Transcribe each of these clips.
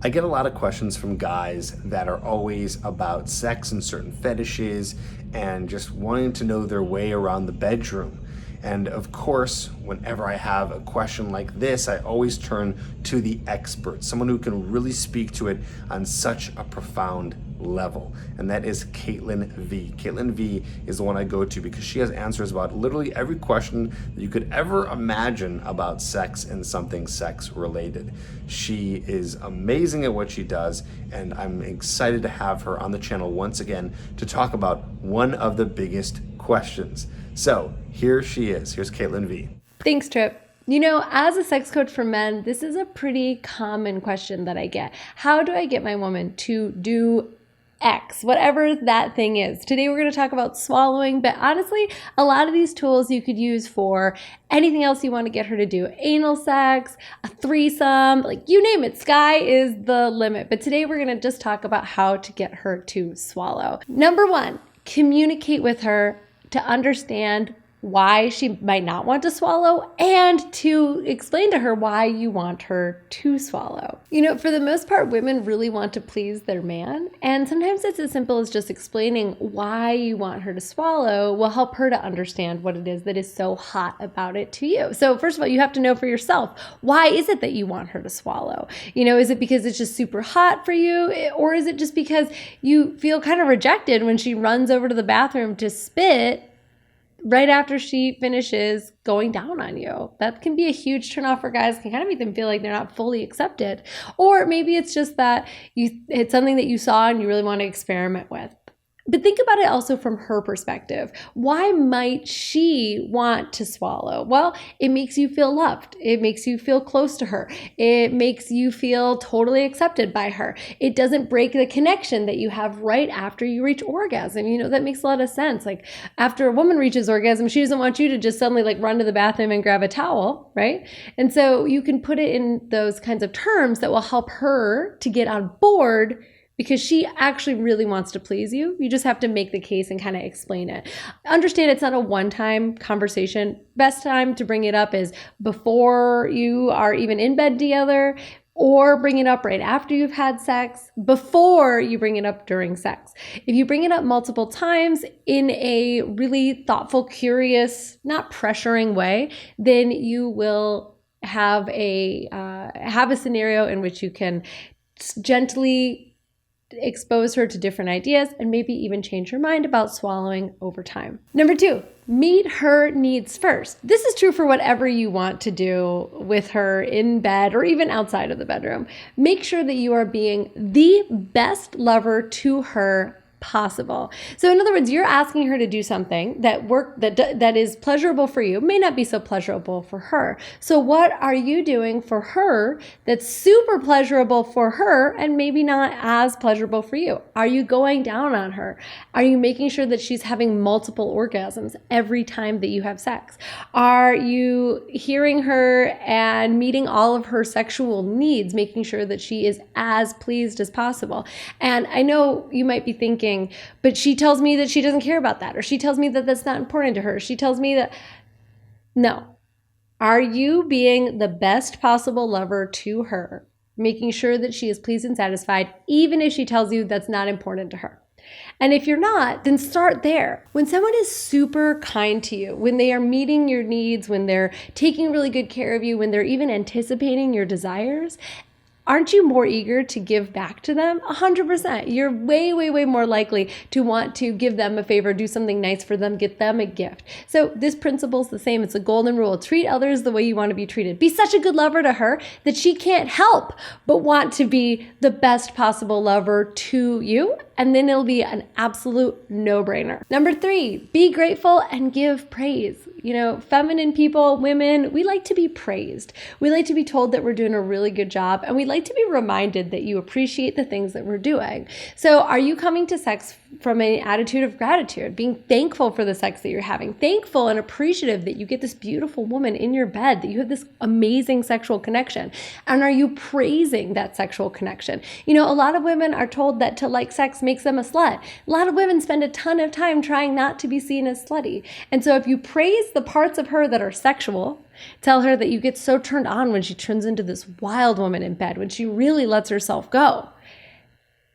I get a lot of questions from guys that are always about sex and certain fetishes and just wanting to know their way around the bedroom. And of course, whenever I have a question like this, I always turn to the expert, someone who can really speak to it on such a profound level. And that is Caitlin V. Caitlin V is the one I go to because she has answers about literally every question that you could ever imagine about sex and something sex related. She is amazing at what she does, and I'm excited to have her on the channel once again to talk about one of the biggest questions. So here she is. Here's Caitlin V. Thanks, Tripp. You know, as a sex coach for men, this is a pretty common question that I get. How do I get my woman to do X, whatever that thing is? Today we're going to talk about swallowing, but honestly, a lot of these tools you could use for anything else you want to get her to do. Anal sex, a threesome, like you name it, sky is the limit. But today we're going to just talk about how to get her to swallow. Number one, communicate with her to understand why she might not want to swallow and to explain to her why you want her to swallow. You know, for the most part, women really want to please their man, and sometimes it's as simple as just explaining why you want her to swallow will help her to understand what it is that is so hot about it to you. So first of all, you have to know for yourself, why is it that you want her to swallow? You know, is it because it's just super hot for you, or is it just because you feel kind of rejected when she runs over to the bathroom to spit right after she finishes going down on you? That can be a huge turnoff for guys, can kind of make them feel like they're not fully accepted. Or maybe it's just that it's something that you saw and you really want to experiment with. But think about it also from her perspective. Why might she want to swallow? Well, it makes you feel loved. It makes you feel close to her. It makes you feel totally accepted by her. It doesn't break the connection that you have right after you reach orgasm. You know, that makes a lot of sense. Like after a woman reaches orgasm, she doesn't want you to just suddenly like run to the bathroom and grab a towel, right? And so you can put it in those kinds of terms that will help her to get on board, because she actually really wants to please you. You just have to make the case and kind of explain it. Understand it's not a one-time conversation. Best time to bring it up is before you are even in bed together, or bring it up right after you've had sex, before you bring it up during sex. If you bring it up multiple times in a really thoughtful, curious, not pressuring way, then you will have a scenario in which you can gently expose her to different ideas and maybe even change her mind about swallowing over time. Number two, meet her needs first. This is true for whatever you want to do with her in bed or even outside of the bedroom. Make sure that you are being the best lover to her possible. So in other words, you're asking her to do something that is pleasurable for you, may not be so pleasurable for her. So what are you doing for her that's super pleasurable for her and maybe not as pleasurable for you? Are you going down on her? Are you making sure that she's having multiple orgasms every time that you have sex? Are you hearing her and meeting all of her sexual needs, making sure that she is as pleased as possible? And I know you might be thinking, but she tells me that she doesn't care about that, or she tells me that that's not important to her. She tells me that, no. Are you being the best possible lover to her, making sure that she is pleased and satisfied, even if she tells you that's not important to her? And if you're not, then start there. When someone is super kind to you, when they are meeting your needs, when they're taking really good care of you, when they're even anticipating your desires, aren't you more eager to give back to them? 100%. You're way, way, way more likely to want to give them a favor, do something nice for them, get them a gift. So this principle is the same. It's a golden rule. Treat others the way you want to be treated. Be such a good lover to her that she can't help but want to be the best possible lover to you. And then it'll be an absolute no-brainer. Number three, be grateful and give praise. You know, feminine people, women, we like to be praised. We like to be told that we're doing a really good job, and we like to be reminded that you appreciate the things that we're doing. So are you coming to sex from an attitude of gratitude, being thankful for the sex that you're having, thankful and appreciative that you get this beautiful woman in your bed, that you have this amazing sexual connection? And are you praising that sexual connection? You know, a lot of women are told that to like sex makes them a slut. A lot of women spend a ton of time trying not to be seen as slutty. And so if you praise the parts of her that are sexual. Tell her that you get so turned on when she turns into this wild woman in bed, when she really lets herself go.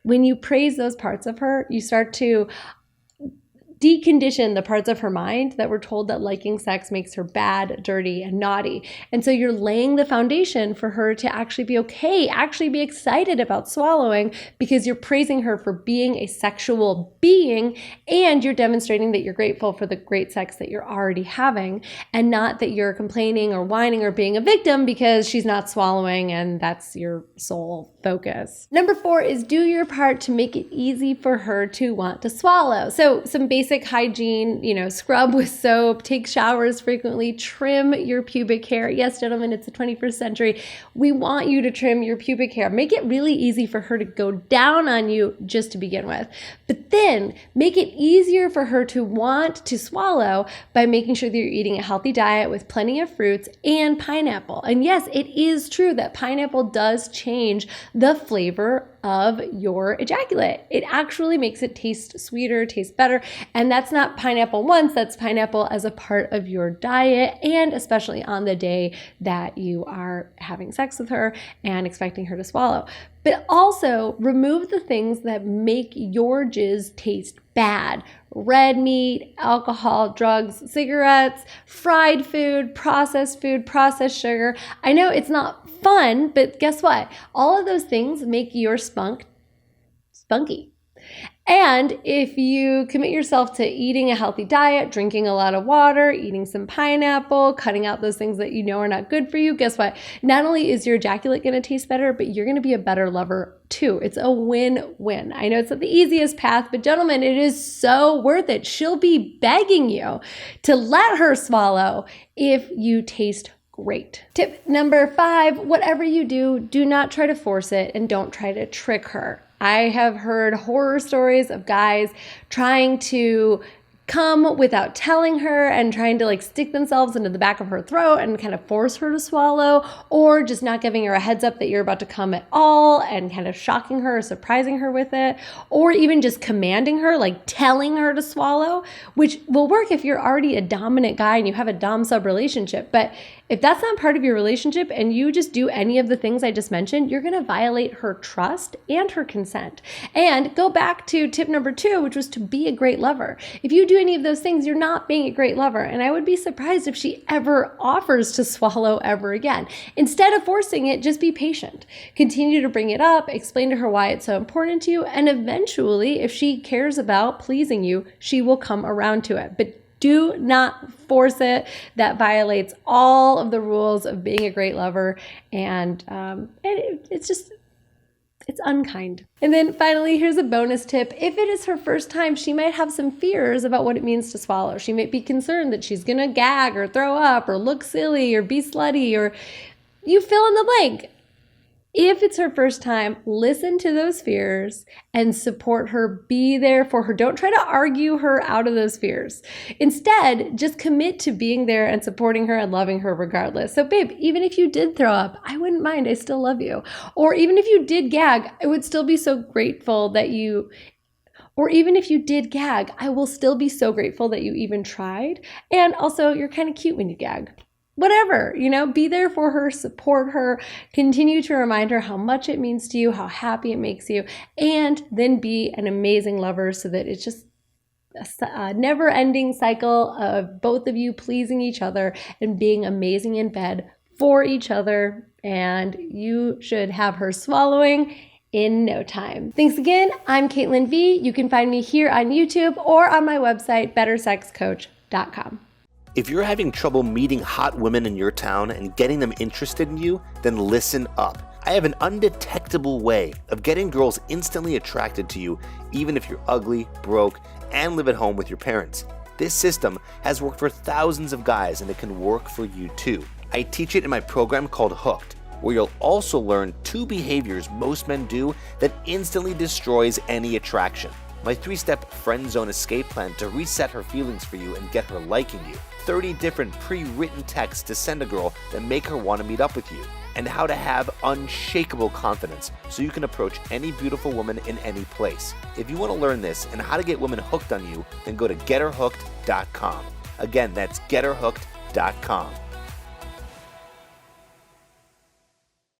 When you praise those parts of her, you start to decondition the parts of her mind that were told that liking sex makes her bad, dirty, and naughty. And so you're laying the foundation for her to actually be okay, actually be excited about swallowing, because you're praising her for being a sexual being, and you're demonstrating that you're grateful for the great sex that you're already having, and not that you're complaining or whining or being a victim because she's not swallowing and that's your sole focus. Number 4 is do your part to make it easy for her to want to swallow. So some basic hygiene, scrub with soap, take showers frequently, trim your pubic hair. Yes, gentlemen, it's the 21st century. We want you to trim your pubic hair. Make it really easy for her to go down on you just to begin with. But then make it easier for her to want to swallow by making sure that you're eating a healthy diet with plenty of fruits and pineapple. And yes, it is true that pineapple does change the flavor of your ejaculate. It actually makes it taste sweeter, taste better. And that's not pineapple once, that's pineapple as a part of your diet, and especially on the day that you are having sex with her and expecting her to swallow. But also remove the things that make your jizz taste bad. Red meat, alcohol, drugs, cigarettes, fried food, processed sugar. I know it's not fun, but guess what? All of those things make your spunk spunky. And if you commit yourself to eating a healthy diet, drinking a lot of water, eating some pineapple, cutting out those things that you know are not good for you, guess what? Not only is your ejaculate going to taste better, but you're going to be a better lover too. It's a win-win. I know it's not the easiest path, but gentlemen, it is so worth it. She'll be begging you to let her swallow if you taste great. Tip number 5, whatever you do, do not try to force it and don't try to trick her. I have heard horror stories of guys trying to come without telling her and trying to stick themselves into the back of her throat and kind of force her to swallow, or just not giving her a heads up that you're about to come at all and kind of shocking her or surprising her with it, or even just commanding her, telling her to swallow, which will work if you're already a dominant guy and you have a dom-sub relationship. But if that's not part of your relationship and you just do any of the things I just mentioned, you're going to violate her trust and her consent. And go back to tip number 2, which was to be a great lover. If you do any of those things, you're not being a great lover. And I would be surprised if she ever offers to swallow ever again. Instead of forcing it, just be patient. Continue to bring it up, explain to her why it's so important to you, and eventually, if she cares about pleasing you, she will come around to it. But do not force it. That violates all of the rules of being a great lover, and it's unkind. And then finally, here's a bonus tip. If it is her first time, she might have some fears about what it means to swallow. She might be concerned that she's gonna gag or throw up or look silly or be slutty, or you fill in the blank. If it's her first time, listen to those fears and support her. Be there for her. Don't try to argue her out of those fears. Instead, just commit to being there and supporting her and loving her regardless. So babe, even if you did throw up, I wouldn't mind. I still love you. Or even if you did gag, I would still be so grateful that you... Or even if you did gag, I will still be so grateful that you even tried. And also, you're kind of cute when you gag. Whatever, be there for her, support her, continue to remind her how much it means to you, how happy it makes you, and then be an amazing lover so that it's just a never-ending cycle of both of you pleasing each other and being amazing in bed for each other. And you should have her swallowing in no time. Thanks again. I'm Caitlin V. You can find me here on YouTube or on my website, bettersexcoach.com. If you're having trouble meeting hot women in your town and getting them interested in you, then listen up. I have an undetectable way of getting girls instantly attracted to you, even if you're ugly, broke, and live at home with your parents. This system has worked for thousands of guys, and it can work for you too. I teach it in my program called Hooked, where you'll also learn 2 behaviors most men do that instantly destroys any attraction. My 3-step friend zone escape plan to reset her feelings for you and get her liking you. 30 different pre-written texts to send a girl that make her want to meet up with you. And how to have unshakable confidence so you can approach any beautiful woman in any place. If you want to learn this and how to get women hooked on you, then go to getherhooked.com. Again, that's getherhooked.com.